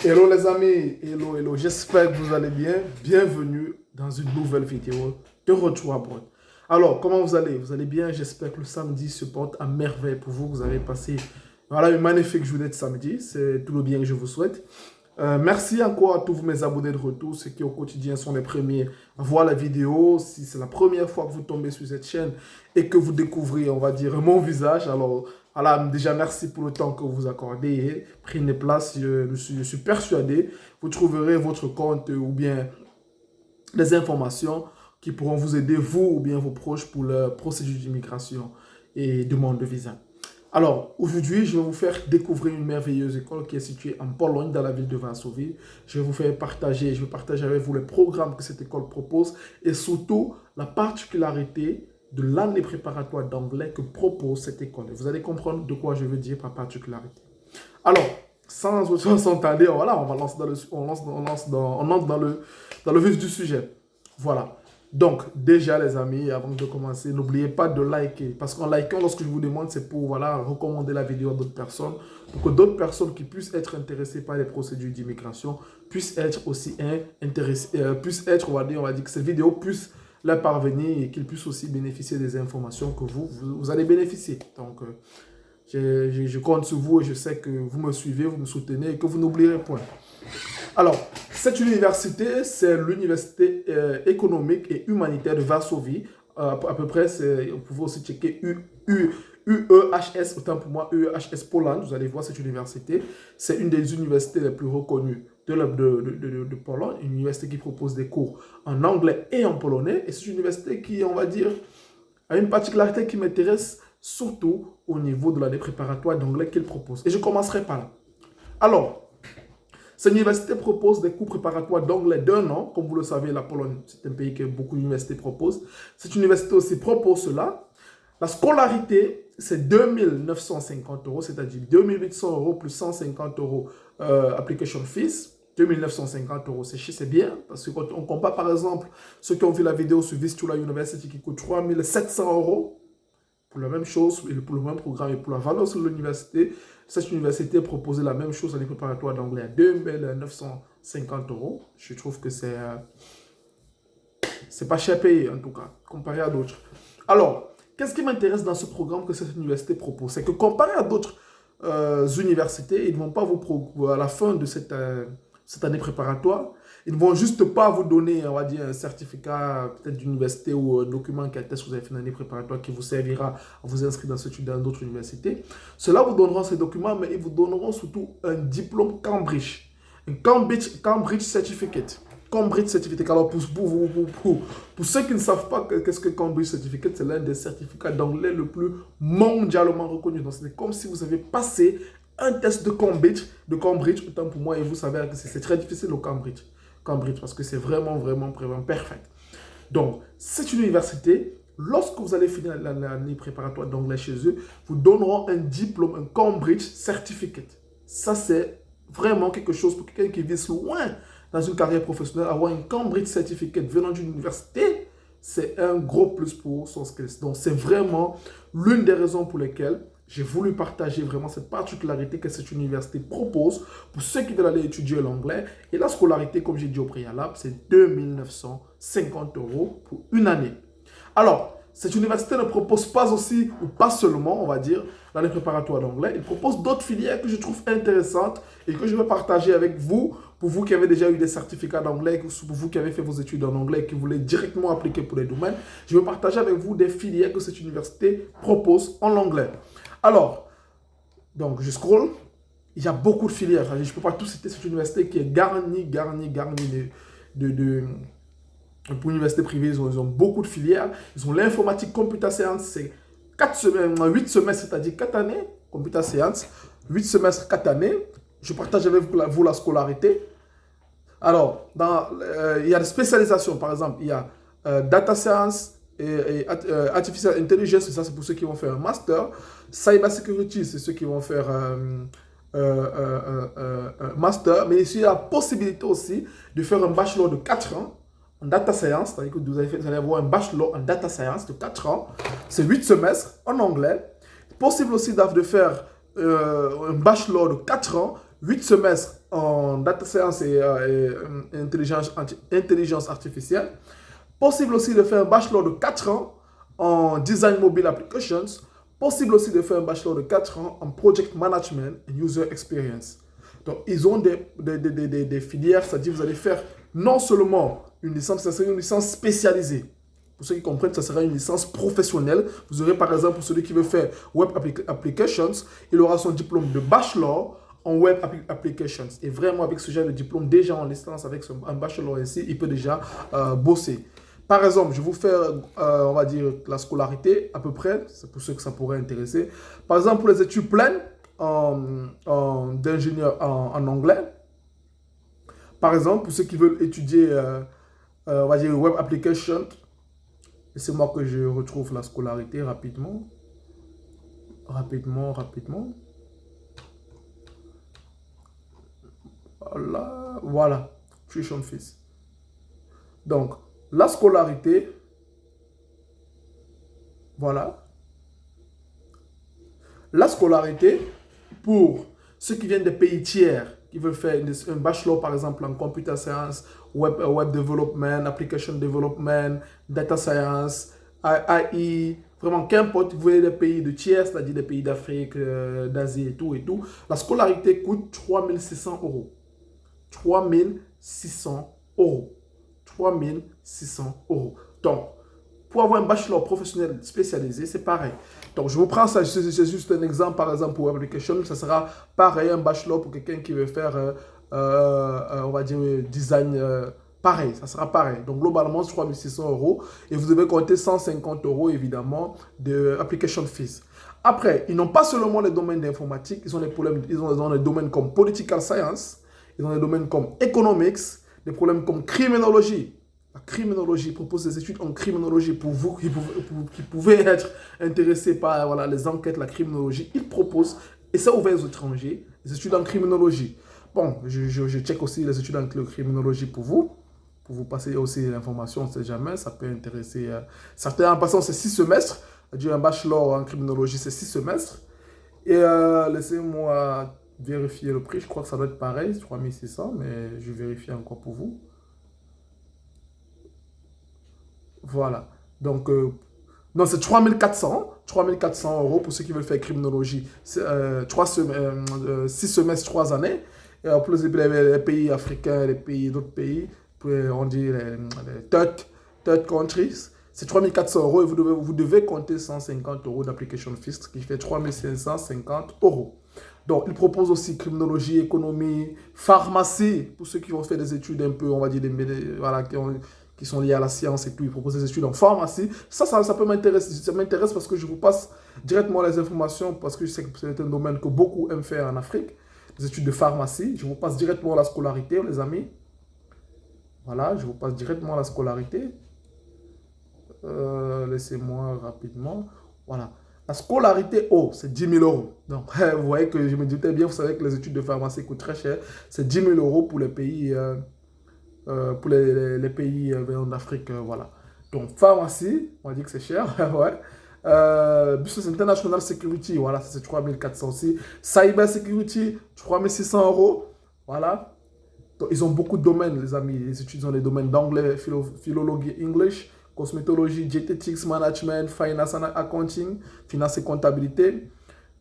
Hello les amis, hello, j'espère que vous allez bien. Bienvenue dans une nouvelle vidéo de Retour à Brode. Alors, comment vous allez? Vous allez bien? J'espère que le samedi se porte à merveille pour vous. Vous avez passé voilà, une magnifique journée de samedi. C'est tout le bien que je vous souhaite. Merci encore à tous mes abonnés de retour, ceux qui au quotidien sont les premiers à voir la vidéo. Si c'est la première fois que vous tombez sur cette chaîne et que vous découvrez, on va dire, mon visage, alors voilà, déjà merci pour le temps que vous accordez et prenez place. Je suis persuadé, vous trouverez votre compte ou bien des informations qui pourront vous aider, vous ou bien vos proches, pour la procédure d'immigration et demande de visa. Alors, aujourd'hui, je vais vous faire découvrir une merveilleuse école qui est située en Pologne, dans la ville de Varsovie. Je vais partager avec vous les programmes que cette école propose et surtout la particularité de l'année préparatoire d'anglais que propose cette école. Et vous allez comprendre de quoi je veux dire par particularité. Alors, sans tarder, voilà, on entre dans le vif du sujet. Voilà. Donc, déjà, les amis, avant de commencer, n'oubliez pas de liker. Parce qu'en likant, lorsque je vous demande, c'est pour voilà, recommander la vidéo à d'autres personnes. Pour que d'autres personnes qui puissent être intéressées par les procédures d'immigration puissent être aussi intéressées, on va dire que cette vidéo puisse leur parvenir et qu'ils puissent aussi bénéficier des informations que vous allez bénéficier. Donc, je compte sur vous et je sais que vous me suivez, vous me soutenez et que vous n'oublierez point. Alors, cette université, c'est l'université économique et humanitaire de Varsovie. À peu près, vous pouvez aussi checker UEHS, autant pour moi, UEHS Poland. Vous allez voir cette université. C'est une des universités les plus reconnues de Pologne. Une université qui propose des cours en anglais et en polonais. Et c'est une université qui, on va dire, a une particularité qui m'intéresse surtout au niveau de l'année préparatoire d'anglais qu'il propose. Et je commencerai par là. Alors, cette université propose des cours préparatoires d'anglais d'un an. Comme vous le savez, la Pologne, c'est un pays que beaucoup d'universités proposent. Cette université aussi propose cela. La scolarité, c'est 2 950 €, c'est-à-dire 2 800 € plus 150 € application fees. 2 950 €, c'est bien. Parce que quand on compare par exemple ceux qui ont vu la vidéo sur Vistula University qui coûte 3 700 € pour la même chose, et pour le même programme et pour la valeur de l'université, cette université proposait la même chose à l'année préparatoire d'anglais à 2 950 €. Je trouve que c'est pas cher payé en tout cas, comparé à d'autres. Alors, qu'est-ce qui m'intéresse dans ce programme que cette université propose? C'est que comparé à d'autres universités, ils ne vont pas à la fin de cette année préparatoire, ils ne vont juste pas vous donner, on va dire, un certificat peut-être d'université ou un document qui atteste que vous avez fait une année préparatoire qui vous servira à vous inscrire dans d'autres universités. Cela vous donnera ces documents, mais ils vous donneront surtout un diplôme Cambridge, un Cambridge Certificate. Cambridge Certificate. Alors, pour ceux qui ne savent pas qu'est-ce que Cambridge Certificate, c'est l'un des certificats d'anglais le plus mondialement reconnu. Donc, c'est comme si vous avez passé un test de Cambridge, autant pour moi, et vous savez que c'est très difficile au Cambridge, parce que c'est vraiment parfait. Donc, cette université, lorsque vous allez finir l'année préparatoire d'anglais chez eux, vous donneront un diplôme, un Cambridge Certificate. Ça, c'est vraiment quelque chose pour quelqu'un qui vise loin dans une carrière professionnelle. Avoir un Cambridge Certificate venant d'une université, c'est un gros plus pour son skills. Donc, c'est vraiment l'une des raisons pour lesquelles j'ai voulu partager vraiment cette particularité que cette université propose pour ceux qui veulent aller étudier l'anglais. Et la scolarité, comme j'ai dit au préalable, c'est 2 950 € pour une année. Alors, cette université ne propose pas aussi, ou pas seulement, on va dire, l'année préparatoire d'anglais. Elle propose d'autres filières que je trouve intéressantes et que je vais partager avec vous, pour vous qui avez déjà eu des certificats d'anglais, pour vous qui avez fait vos études en anglais et qui voulez directement appliquer pour les domaines. Je vais partager avec vous des filières que cette université propose en anglais. Alors, donc je scroll, il y a beaucoup de filières. Je ne peux pas tout citer cette université qui est garnie pour l'université privée, ils ont beaucoup de filières. Ils ont l'informatique computer science, c'est 8 semestres, c'est-à-dire 4 années. Computer science, 8 semestres, 4 années. Je partage avec vous la scolarité. Alors, il y a des spécialisations, par exemple, il y a data science et artificial intelligence, ça c'est pour ceux qui vont faire un master. Cyber security, c'est ceux qui vont faire un master. Mais ici, il y a la possibilité aussi de faire un bachelor de 4 ans en data science, c'est-à-dire que vous allez avoir un bachelor en data science de 4 ans, c'est 8 semestres en anglais. Possible aussi de faire un bachelor de 4 ans 8 semestres en data science et intelligence artificielle. Possible aussi de faire un bachelor de 4 ans en design mobile applications. Possible aussi de faire un bachelor de 4 ans en project management et user experience. Donc, ils ont des filières, c'est-à-dire vous allez faire non seulement une licence, ça sera une licence spécialisée. Pour ceux qui comprennent, ça sera une licence professionnelle. Vous aurez par exemple, pour celui qui veut faire Web Applications, il aura son diplôme de bachelor en Web Applications. Et vraiment, avec ce genre de diplôme, déjà en licence, avec un bachelor ici, il peut déjà bosser. Par exemple, je vais vous faire, on va dire, la scolarité, à peu près, c'est pour ceux que ça pourrait intéresser. Par exemple, pour les études pleines d'ingénieur en anglais, par exemple, pour ceux qui veulent étudier, on va dire, Web Application, laissez-moi que je retrouve la scolarité rapidement. Rapidement. Voilà. Tuition fees. Donc, la scolarité, voilà. La scolarité, pour ceux qui viennent des pays tiers, qui veulent faire un bachelor, par exemple, en computer science, web development, application development, data science, AI, vraiment qu'importe, vous voyez des pays de tiers, c'est-à-dire des pays d'Afrique, d'Asie et tout. La scolarité coûte 3 600 €. 3 600 €. 3 600 €. Donc, pour avoir un bachelor professionnel spécialisé, c'est pareil. Donc, je vous prends ça, c'est juste un exemple, par exemple, pour Web Application, ça sera pareil, un bachelor pour quelqu'un qui veut faire, on va dire, design, pareil, ça sera pareil. Donc, globalement, c'est 3 600 € et vous devez compter 150 € évidemment, de application fees. Après, ils n'ont pas seulement les domaines d'informatique, ils ont des domaines comme political science, ils ont des domaines comme economics, des problèmes comme criminologie. La criminologie propose des études en criminologie pour vous qui pouvez être intéressés par voilà, les enquêtes, la criminologie. Ils proposent, et c'est ouvert aux étrangers, des études en criminologie. Bon, je check aussi les études en criminologie pour vous passer aussi l'information, on ne sait jamais, ça peut intéresser certains. En passant, c'est 6 semestres. Un bachelor en criminologie, c'est 6 semestres. Et laissez-moi vérifier le prix, je crois que ça doit être pareil, 3600, mais je vérifie encore pour vous. Voilà. Donc, non, c'est 3400 € pour ceux qui veulent faire criminologie. 6 semestres, 3 années. Et pour les pays africains, les pays d'autres pays, on dit les third countries, c'est 3400 € et vous devez compter 150 € d'application fees, ce qui fait 3550 €. Donc, il propose aussi criminologie, économie, pharmacie, pour ceux qui vont faire des études un peu, on va dire, voilà, qui sont liées à la science et tout. Il propose des études en pharmacie. Ça peut m'intéresser. Ça m'intéresse parce que je vous passe directement les informations, parce que je sais que c'est un domaine que beaucoup aiment faire en Afrique, les études de pharmacie. Je vous passe directement la scolarité, les amis. Voilà, je vous passe directement la scolarité. Laissez-moi rapidement. Voilà. La scolarité, c'est 10 000 €. Donc, vous voyez que je me doutais bien, vous savez que les études de pharmacie coûtent très cher. C'est 10 000 € pour les pays, les pays d'Afrique. Voilà. Donc, pharmacie, on va dire que c'est cher. Ouais. Business International Security, voilà, c'est 3 400 aussi. Cyber Security, 3 600 €. Voilà. Donc, ils ont beaucoup de domaines, les amis. Ils étudient les domaines d'anglais, philologie, English, cosmétologie, diététique, management, finance and accounting, finance et comptabilité.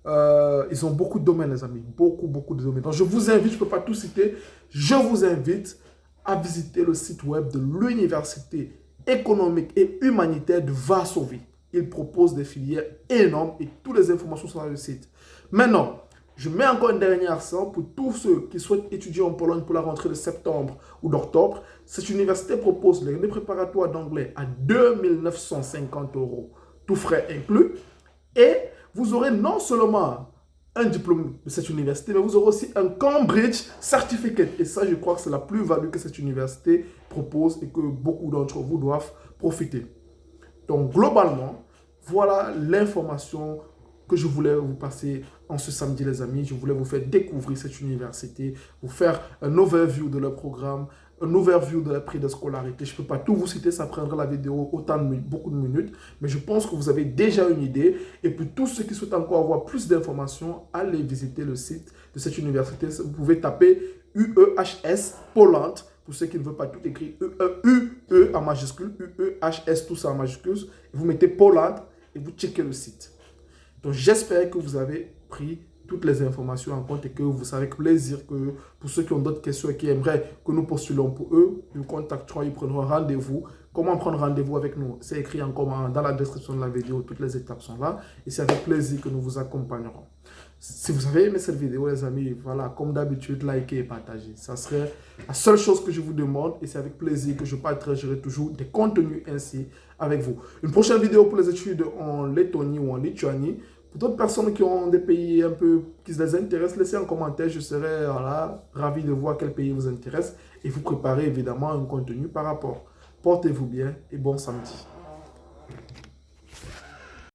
Ils ont beaucoup de domaines, les amis. Beaucoup de domaines. Donc, je vous invite, je ne peux pas tout citer, je vous invite à visiter le site web de l'Université économique et humanitaire de Varsovie. Il propose des filières énormes et toutes les informations sont dans le site. Maintenant, je mets encore un dernier accent pour tous ceux qui souhaitent étudier en Pologne pour la rentrée de septembre ou d'octobre. Cette université propose les préparatoires d'anglais à 2 950 €, tout frais inclus. Et vous aurez non seulement un diplôme de cette université, mais vous aurez aussi un Cambridge Certificate. Et ça, je crois que c'est la plus-value que cette université propose et que beaucoup d'entre vous doivent profiter. Donc, globalement, voilà l'information que je voulais vous passer en ce samedi, les amis. Je voulais vous faire découvrir cette université, vous faire un overview de leur programme, un overview de la prix de scolarité. Je ne peux pas tout vous citer, ça prendra la vidéo beaucoup de minutes, mais je pense que vous avez déjà une idée. Et pour tous ceux qui souhaitent encore avoir plus d'informations, allez visiter le site de cette université. Vous pouvez taper UEHS Poland. Pour ceux qui ne veulent pas tout écrire, UE en majuscule, UEHS, tout ça en majuscule. Vous mettez Poland et vous checkez le site. Donc, j'espère que vous avez pris toutes les informations en compte et que vous savez avec plaisir que pour ceux qui ont d'autres questions et qui aimeraient que nous postulons pour eux, nous contacteront, ils prendront rendez-vous. Comment prendre rendez-vous avec nous? C'est écrit en comment dans la description de la vidéo, toutes les étapes sont là et c'est avec plaisir que nous vous accompagnerons. Si vous avez aimé cette vidéo, les amis, voilà, comme d'habitude, likez et partagez. Ça serait la seule chose que je vous demande et c'est avec plaisir que je partagerai toujours des contenus ainsi avec vous. Une prochaine vidéo pour les études en Lettonie ou en Lituanie. Pour d'autres personnes qui ont des pays un peu qui les intéressent, laissez un commentaire. Je serai voilà, ravi de voir quel pays vous intéresse et vous préparer évidemment un contenu par rapport. Portez-vous bien et bon samedi.